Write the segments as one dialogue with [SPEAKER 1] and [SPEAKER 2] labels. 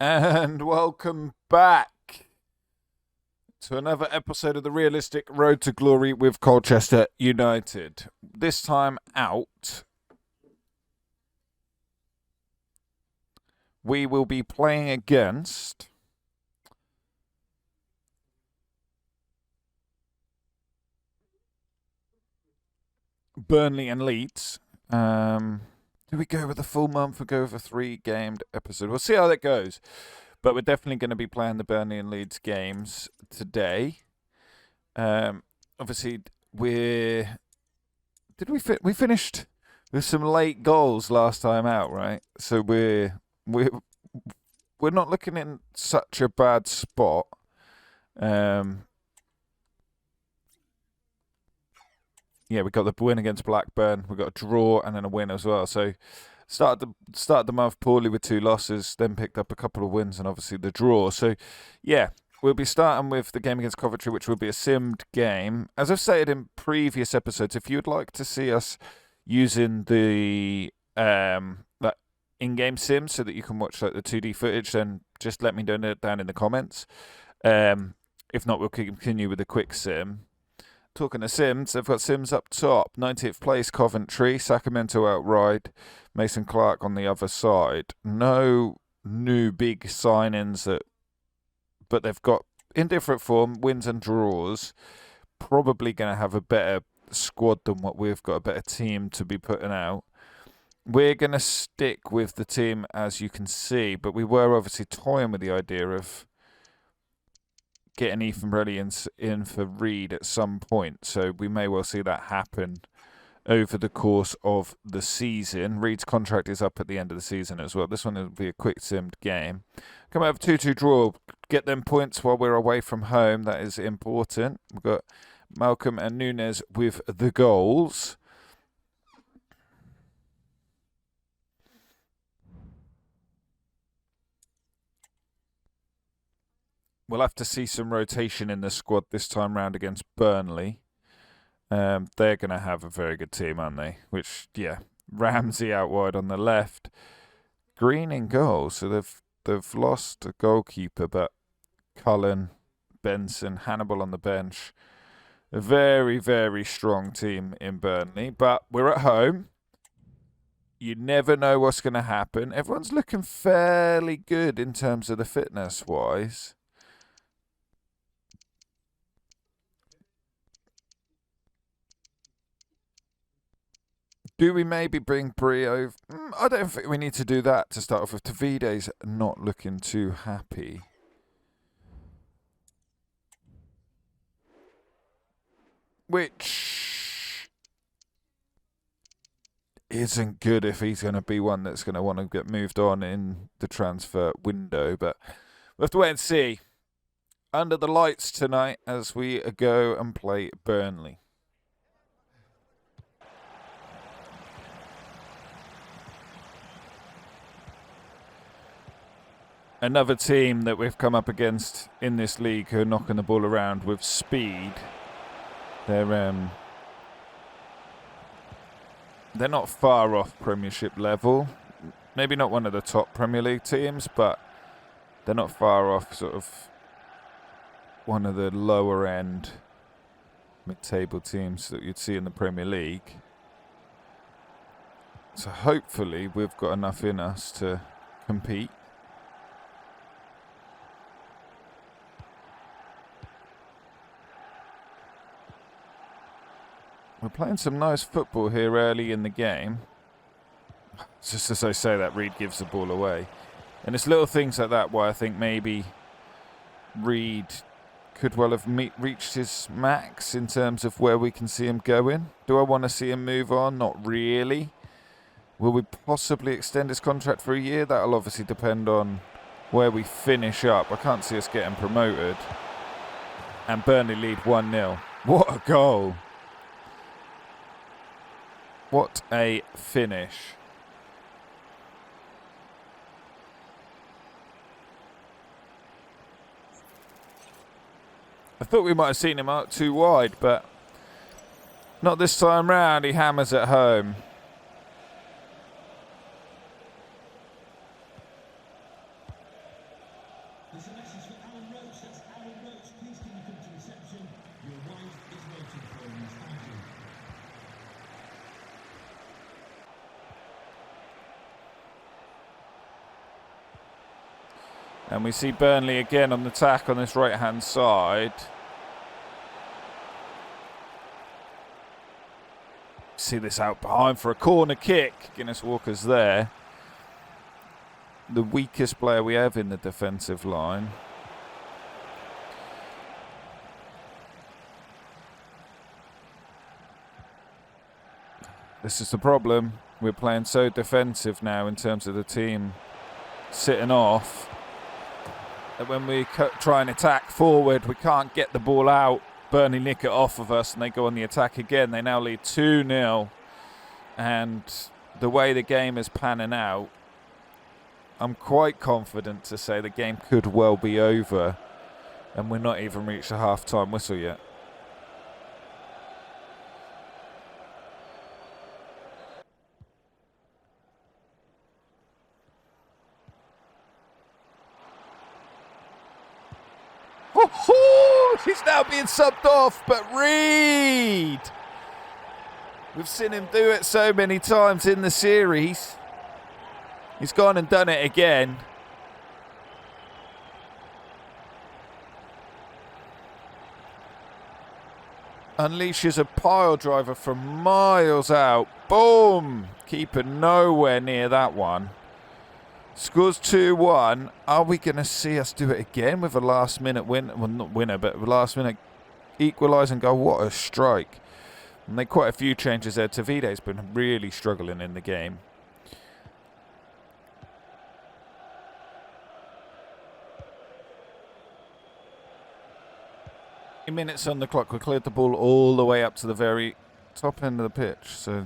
[SPEAKER 1] And welcome back to another episode of the Realistic Road to Glory with Colchester United. This time out, we will be playing against Burnley and Leeds. Do we go with a full month or go with a 3-gamed episode? We'll see how that goes. But we're definitely going to be playing the Burnley and Leeds games today. Obviously, we finished with some late goals last time out, right? So we're not looking in such a bad spot. Yeah, we got the win against Blackburn. We got a draw and then a win as well. So started the month poorly with 2 losses, then picked up a couple of wins and obviously the draw. So yeah, we'll be starting with the game against Coventry, which will be a simmed game. As I've said in previous episodes, if you'd like to see us using the that in-game sim so that you can watch like the 2D footage, then just let me know down in the comments. If not, we'll continue with the quick sim. Talking of sims, they've got sims up top. 90th place, Coventry. Sacramento outright. Mason Clark on the other side. No new big signings, but they've got, in different form, wins and draws. Probably going to have a better squad than what we've got, a better team to be putting out. We're going to stick with the team as you can see, but we were obviously toying with the idea of getting Ethan Brelly in for Reed at some point, so we may well see that happen over the course of the season. Reed's contract is up at the end of the season as well. This one will be a quick simmed game. Come out of 2-2 draw, get them points while we're away from home. That is important. We've got Malcolm and Nunes with the goals. We'll have to see some rotation in the squad this time round against Burnley. They're going to have a very good team, aren't they? Which, yeah, Ramsey out wide on the left. Green in goal, so they've lost a goalkeeper, but Cullen, Benson, Hannibal on the bench. A very, very strong team in Burnley, but we're at home. You never know what's going to happen. Everyone's looking fairly good in terms of the fitness-wise. Do we maybe bring Brie over? I don't think we need to do that to start off with. Davide's not looking too happy. Which isn't good if he's going to be one that's going to want to get moved on in the transfer window. But we'll have to wait and see. Under the lights tonight as we go and play Burnley. Another team that we've come up against in this league who are knocking the ball around with speed. They're not far off Premiership level. Maybe not one of the top Premier League teams, but they're not far off sort of one of the lower end mid-table teams that you'd see in the Premier League. So hopefully we've got enough in us to compete. We're playing some nice football here early in the game. Just as I say that, Reed gives the ball away. And it's little things like that why I think maybe Reed could well have reached his max in terms of where we can see him going. Do I want to see him move on? Not really. Will we possibly extend his contract for a year? That'll obviously depend on where we finish up. I can't see us getting promoted. And Burnley lead 1-0. What a goal. What a finish. I thought we might have seen him out too wide, but not this time round. He hammers it home. And we see Burnley again on the attack on this right-hand side. See this out behind for a corner kick. Guinness Walker's there. The weakest player we have in the defensive line. This is the problem. We're playing so defensive now in terms of the team sitting off, that when we try and attack forward, we can't get the ball out. Burnley nick it off of us and they go on the attack again. They now lead 2-0. And the way the game is panning out, I'm quite confident to say the game could well be over. And we're not even reached the half-time whistle yet. He's now being subbed off, but Reed! We've seen him do it so many times in the series. He's gone and done it again. Unleashes a pile driver from miles out. Boom! Keeper nowhere near that one. Scores 2-1. Are we going to see us do it again with a last-minute win? Well, not winner, but a last-minute equalising goal. What a strike. And they quite a few changes there. Tavide's been really struggling in the game. Minutes on the clock. We cleared the ball all the way up to the very top end of the pitch. So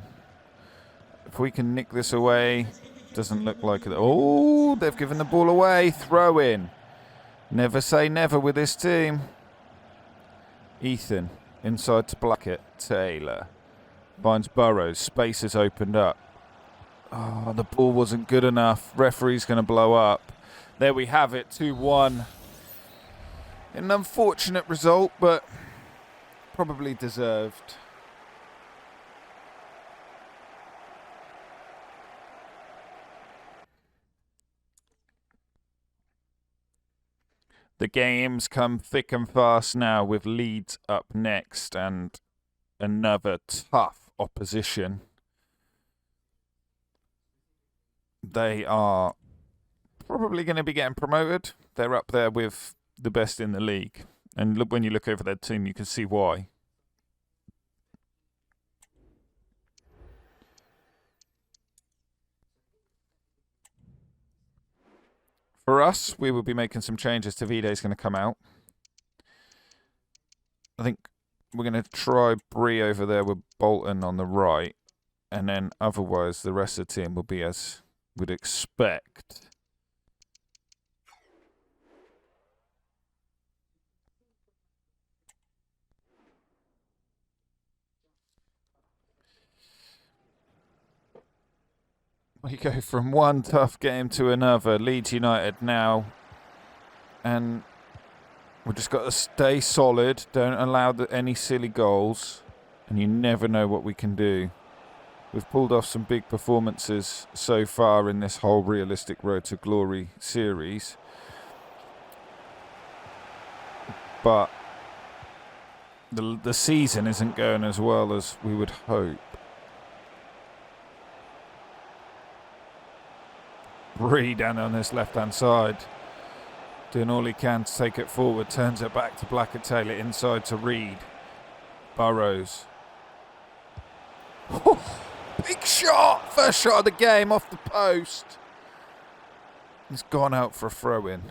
[SPEAKER 1] if we can nick this away... Doesn't look like it. Oh, they've given the ball away. Throw in. Never say never with this team. Ethan inside to Blackett. Taylor finds Burrows. Space has opened up. Oh, the ball wasn't good enough. Referee's going to blow up. There we have it. 2-1. An unfortunate result, but probably deserved. The games come thick and fast now with Leeds up next and another tough opposition. They are probably going to be getting promoted. They're up there with the best in the league. And look, when you look over their team, you can see why. For us, we will be making some changes. Tavide's going to come out. I think we're going to try Bree over there with Bolton on the right. And then otherwise, the rest of the team will be as we'd expect. We go from one tough game to another. Leeds United now. And we've just got to stay solid. Don't allow any silly goals. And you never know what we can do. We've pulled off some big performances so far in this whole Realistic Road to Glory series. But the season isn't going as well as we would hope. Bree down on this left-hand side. Doing all he can to take it forward. Turns it back to Blackett Taylor. Inside to Reed. Burrows. Oh, big shot! First shot of the game off the post. He's gone out for a throw-in.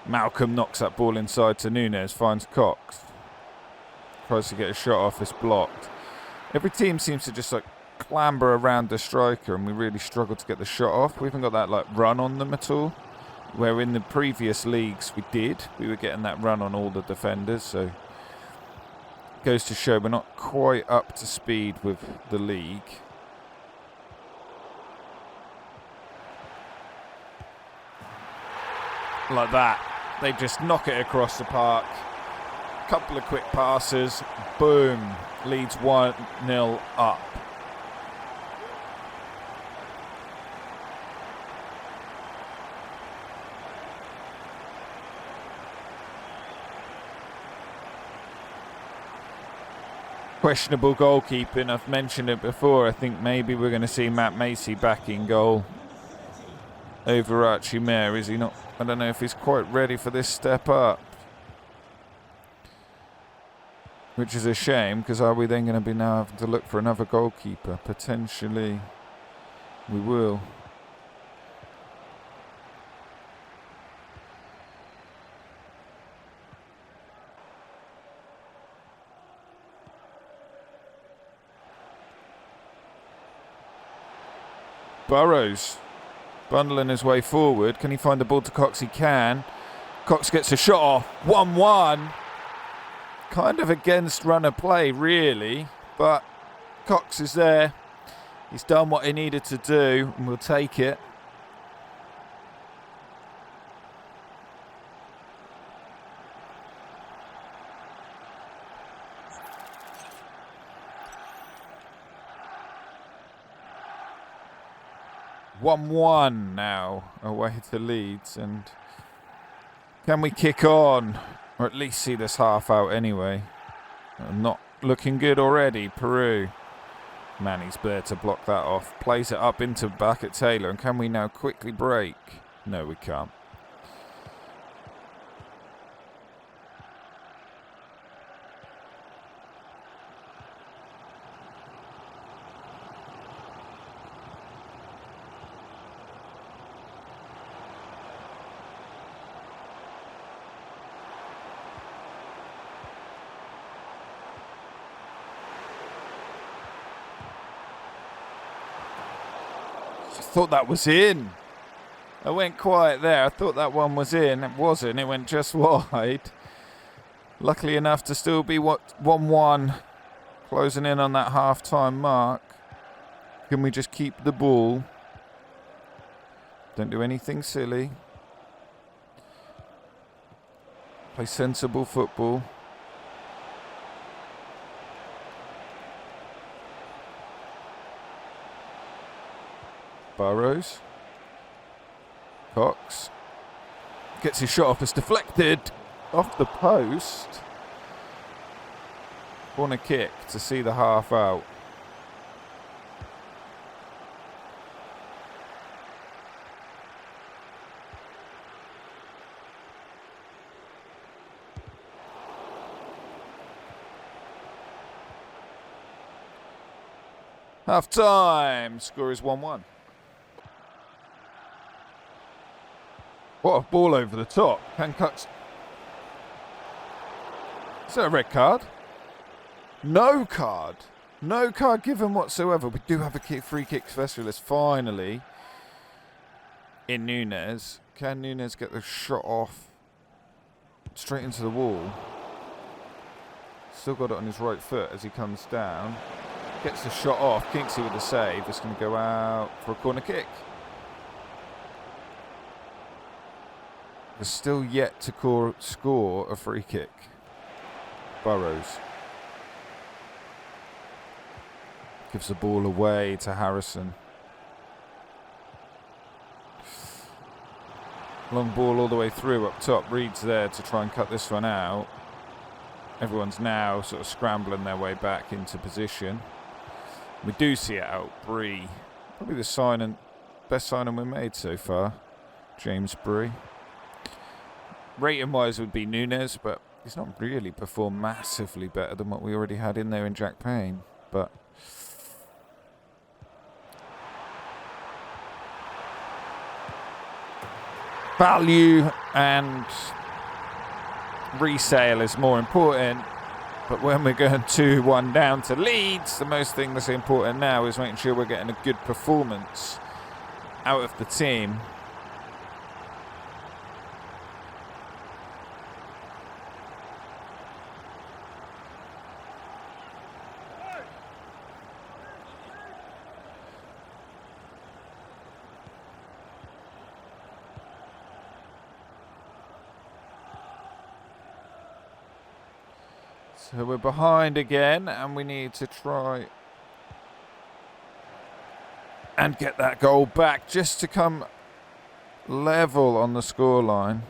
[SPEAKER 1] Malcolm knocks that ball inside to Nunes, finds Cox. Tries to get a shot off, it's blocked. Every team seems to just like clamber around the striker and we really struggle to get the shot off. We haven't got that like run on them at all. Where in the previous leagues we did. We were getting that run on all the defenders, so goes to show we're not quite up to speed with the league. Like that. They just knock it across the park. Couple of quick passes. Boom. Leeds 1-0 up. Questionable goalkeeping. I've mentioned it before. I think maybe we're going to see Matt Macy back in goal over Archie Mayer. Is he not? I don't know if he's quite ready for this step up. Which is a shame, because are we then going to be now having to look for another goalkeeper? Potentially we will. Burrows bundling his way forward. Can he find the ball to Cox? He can. Cox gets a shot off. 1-1. Kind of against runner play, really. But Cox is there. He's done what he needed to do, and we'll take it. (1-1) now away to Leeds, and can we kick on, or at least see this half out anyway? Not looking good already. Peru, Manny's there to block that off. Plays it up into back at Taylor, and can we now quickly break? No, we can't. I thought that was in. I went quiet there. I thought that one was in. It wasn't. It went just wide. Luckily enough to still be 1-1. Closing in on that half-time mark. Can we just keep the ball? Don't do anything silly. Play sensible football. Burrows. Cox. Gets his shot off. It's deflected off the post. Corner kick to see the half out. Half time. Score is 1-1. What a ball over the top. Hancock's. Is that a red card? No card. No card given whatsoever. We do have a free kick specialist finally in Nunes. Can Nunes get the shot off straight into the wall? Still got it on his right foot as he comes down. Gets the shot off. Kinksy with the save. It's going to go out for a corner kick. They're still yet to score a free kick. Burrows gives the ball away to Harrison. Long ball all the way through up top. Reed's there to try and cut this one out. Everyone's now sort of scrambling their way back into position. We do see it out. Bree, probably the best signing we made so far. James Bree. Rating-wise would be Nunes, but he's not really performed massively better than what we already had in there in Jack Payne. But value and resale is more important. But when we're going 2-1 down to Leeds, the most thing that's important now is making sure we're getting a good performance out of the team. So we're behind again, and we need to try and get that goal back just to come level on the scoreline.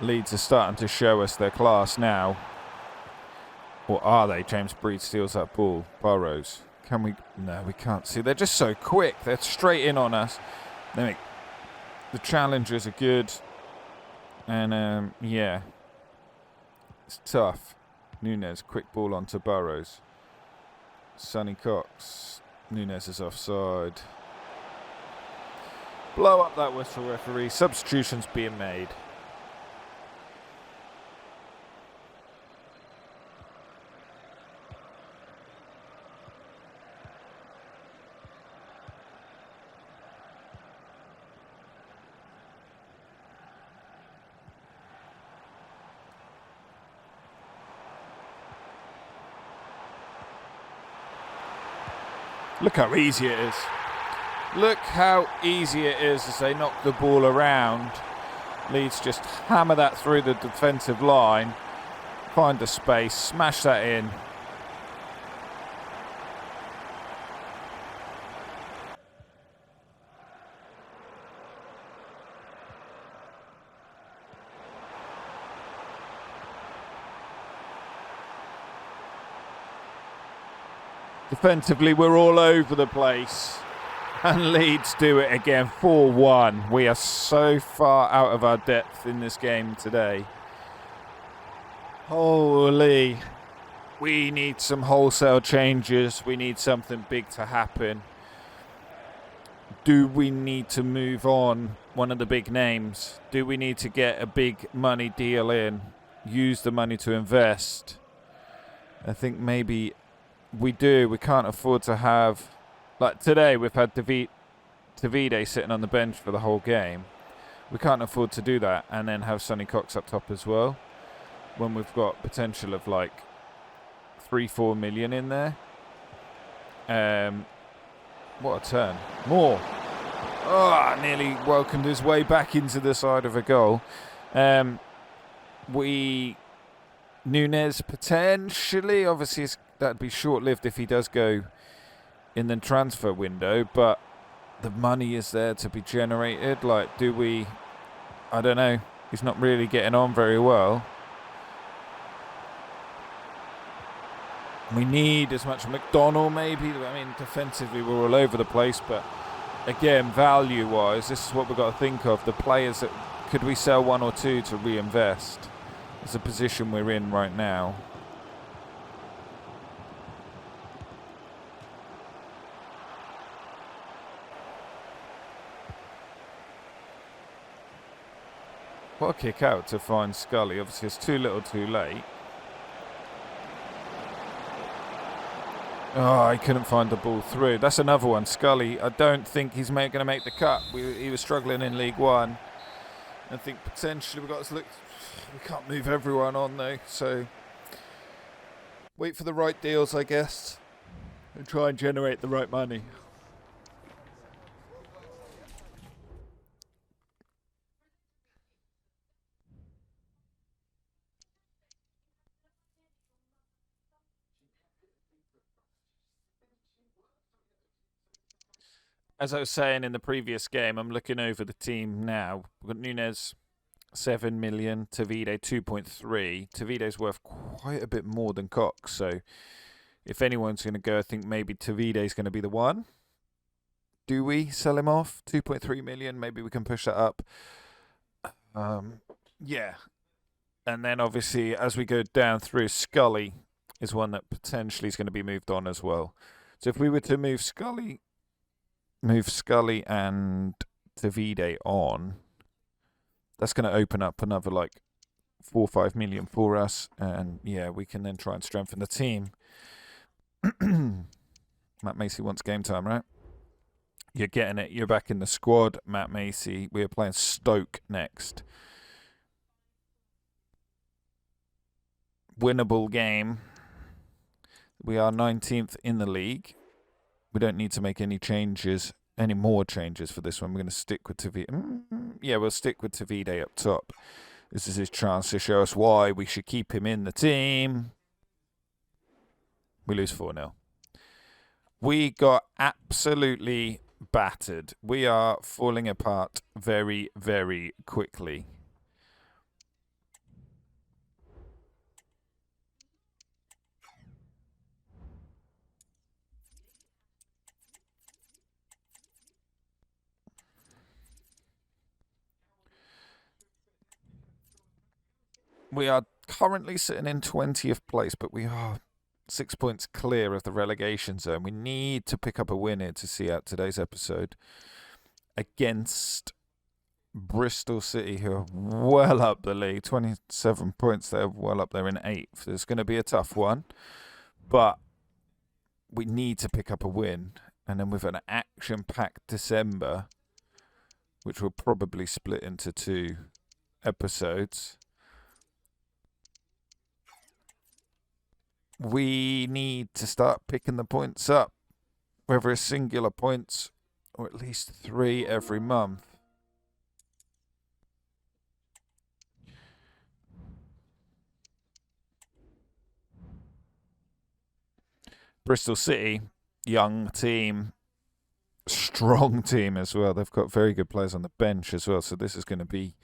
[SPEAKER 1] Leeds are starting to show us their class now. Or are they? James Breed steals that ball. Burrows. Can we? No, we can't see. They're just so quick. They're straight in on us. The challengers are good. And, yeah. It's tough. Nunes, quick ball onto Burrows. Sonny Cox. Nunes is offside. Blow up that whistle, referee. Substitutions being made. Look how easy it is. Look how easy it is as they knock the ball around. Leeds just hammer that through the defensive line. Find the space, smash that in. Defensively, we're all over the place. And Leeds do it again, 4-1. We are so far out of our depth in this game today. Holy. We need some wholesale changes. We need something big to happen. Do we need to move on one of the big names? Do we need to get a big money deal in? Use the money to invest? I think maybe we do. We can't afford to have... Like today, we've had Davide sitting on the bench for the whole game. We can't afford to do that and then have Sonny Cox up top as well, when we've got potential of like 3-4 million in there. What a turn. More. Oh, nearly welcomed his way back into the side of a goal. Nunes potentially, obviously that'd be short-lived if he does go in the transfer window, but the money is there to be generated. Like, do we... I don't know. He's not really getting on very well. We need as much McDonald, maybe. I mean, defensively, we're all over the place, but again, value-wise, this is what we've got to think of. The players that... Could we sell one or two to reinvest? It's a position we're in right now. What a kick out to find Scully. Obviously, it's too little too late. Oh, he couldn't find the ball through. That's another one. Scully, I don't think he's going to make the cut. He was struggling in League One. I think potentially we've got to look... We can't move everyone on, though. So, wait for the right deals, I guess. And try and generate the right money. As I was saying in the previous game, I'm looking over the team now. We've got Nunes, 7 million. Davide, 2.3. Davide's worth quite a bit more than Cox. So if anyone's going to go, I think maybe Davide's going to be the one. Do we sell him off? 2.3 million. Maybe we can push that up. Yeah. And then obviously as we go down through, Scully is one that potentially is going to be moved on as well. So if we were to move Scully and Davide on, that's going to open up another like 4 or 5 million for us. And yeah, we can then try and strengthen the team. Matt Macy wants game time, right? You're getting it. You're back in the squad, Matt Macy. We are playing Stoke next. Winnable game. We are 19th in the league. We don't need to make any more changes for this one. We're going to stick with Tavide. Yeah, we'll stick with Tavide up top. This is his chance to show us why we should keep him in the team. We lose 4-0. We got absolutely battered. We are falling apart very, very quickly. We are currently sitting in 20th place, but we are 6 points clear of the relegation zone. We need to pick up a win here to see out today's episode against Bristol City, who are well up the league. 27 points, they're well up there in 8th. It's going to be a tough one, but we need to pick up a win. And then with an action-packed December, which will probably split into 2 episodes, we need to start picking the points up, whether it's singular points or at least 3 every month. Bristol City, young team, strong team as well. They've got very good players on the bench as well, so this is going to be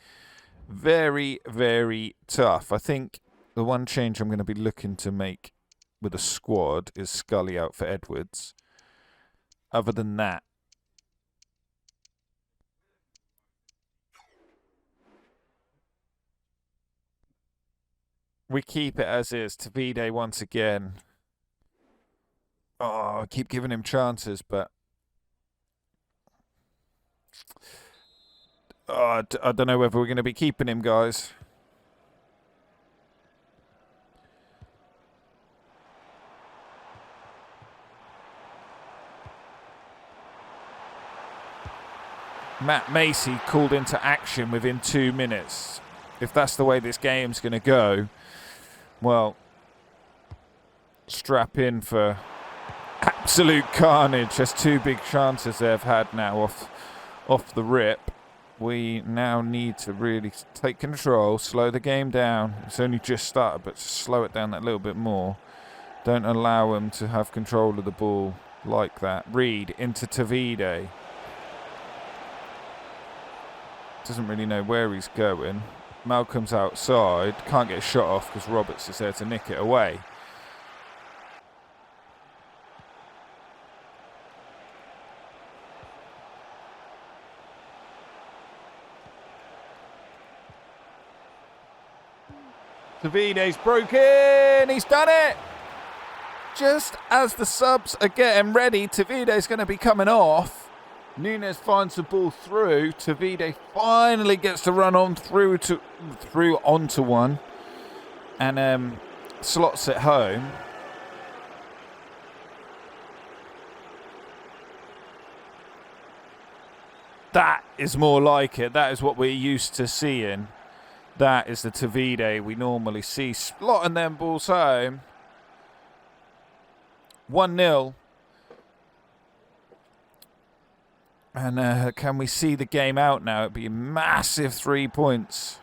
[SPEAKER 1] very, very tough. I think the one change I'm going to be looking to make with a squad is Scully out for Edwards. Other than that, we keep it as is. Tavide once again. Oh, I keep giving him chances, but I don't know whether we're going to be keeping him, guys. Matt Macy called into action within 2 minutes. If that's the way this game's going to go, well, strap in for absolute carnage. There's 2 big chances they've had now off the rip. We now need to really take control, slow the game down. It's only just started, but slow it down that little bit more. Don't allow them to have control of the ball like that. Reed into Tavide. Doesn't really know where he's going. Malcolm's outside. Can't get a shot off because Roberts is there to nick it away. Davide's broken. He's done it. Just as the subs are getting ready, Tavide's going to be coming off. Nunes finds the ball through. Tavide finally gets to run on through onto one and slots it home. That is more like it. That is what we're used to seeing. That is the Tavide we normally see slotting them balls home. 1-0. And can we see the game out now? It'd be a massive 3 points.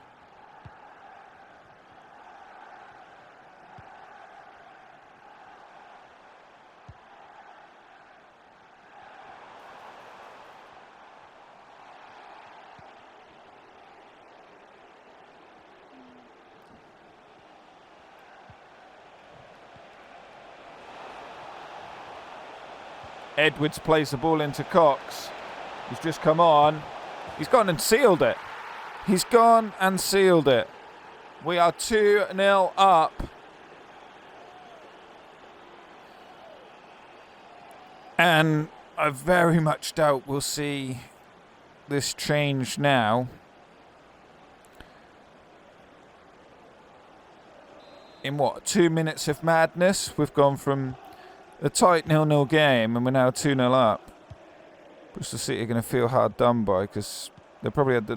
[SPEAKER 1] Edwards plays the ball into Cox. He's just come on. He's gone and sealed it. He's gone and sealed it. We are 2-0 up. And I very much doubt we'll see this change now. In what, 2 minutes of madness? We've gone from a tight 0-0 game, and we're now 2-0 up. Bristol City are going to feel hard done by because they probably had a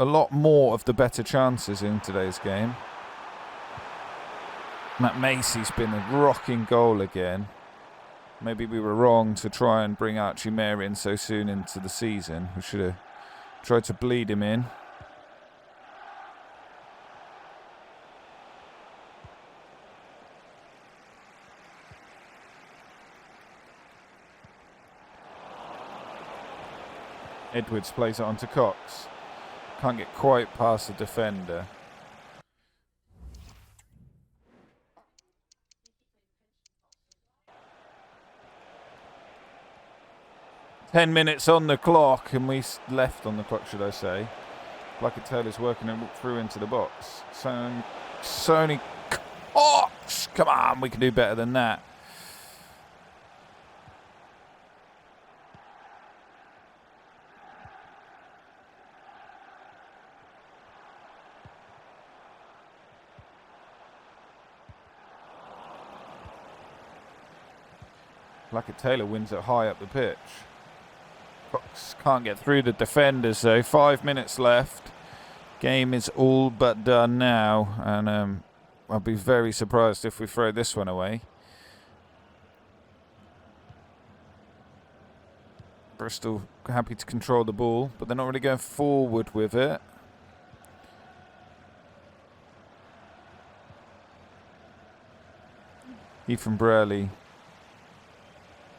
[SPEAKER 1] lot more of the better chances in today's game. Matt Macy's been a rocking goal again. Maybe we were wrong to try and bring Archie Mary in so soon into the season. We should have tried to bleed him in. Edwards plays it on to Cox. Can't get quite past the defender. "10 minutes on the clock," and we left on the clock, should I say. Blackett Taylor's working and through into the box. Sony Cox! Come on, we can do better than that. Blackett Taylor wins it high up the pitch. Cox can't get through the defenders though. 5 minutes left. Game is all but done now, and I'll be very surprised if we throw this one away. Bristol happy to control the ball, but they're not really going forward with it. Ethan Burley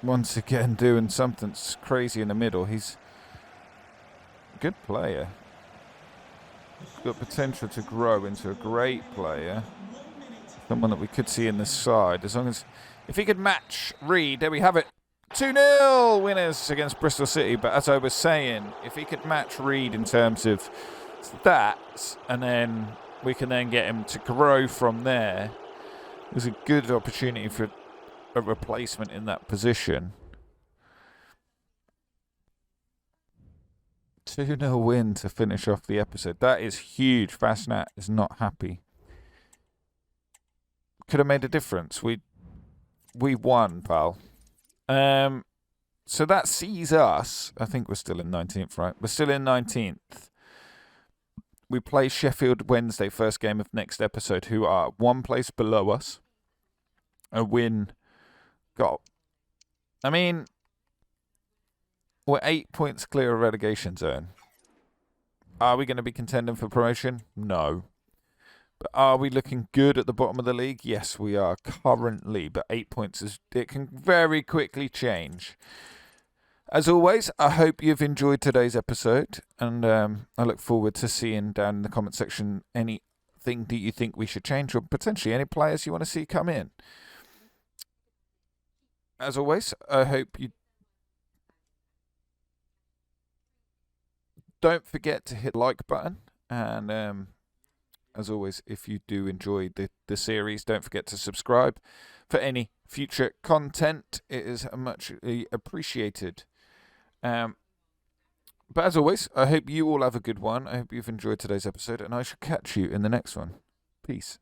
[SPEAKER 1] once again doing something crazy in the middle. He's a good player. He's got potential to grow into a great player. Someone that we could see in the side. As long as, if he could match Reed, there we have it. 2-0 winners against Bristol City. But as I was saying, if he could match Reed in terms of stats, and then we can then get him to grow from there, there's a good opportunity for a replacement in that position. 2-0 win to finish off the episode. That is huge. Fastnat is not happy. Could have made a difference. We won, pal. So that sees us. I think we're still in 19th, right? We're still in 19th. We play Sheffield Wednesday, first game of next episode, who are one place below us. A win. I mean, we're 8 points clear of relegation zone. Are we going to be contending for promotion? No. But are we looking good at the bottom of the league? Yes, we are currently. But 8 points, it can very quickly change. As always, I hope you've enjoyed today's episode. And I look forward to seeing down in the comment section anything that you think we should change, or potentially any players you want to see come in. As always, I hope you don't forget to hit the like button. And as always, if you do enjoy the series, don't forget to subscribe for any future content. It is much appreciated. But as always, I hope you all have a good one. I hope you've enjoyed today's episode, and I shall catch you in the next one. Peace.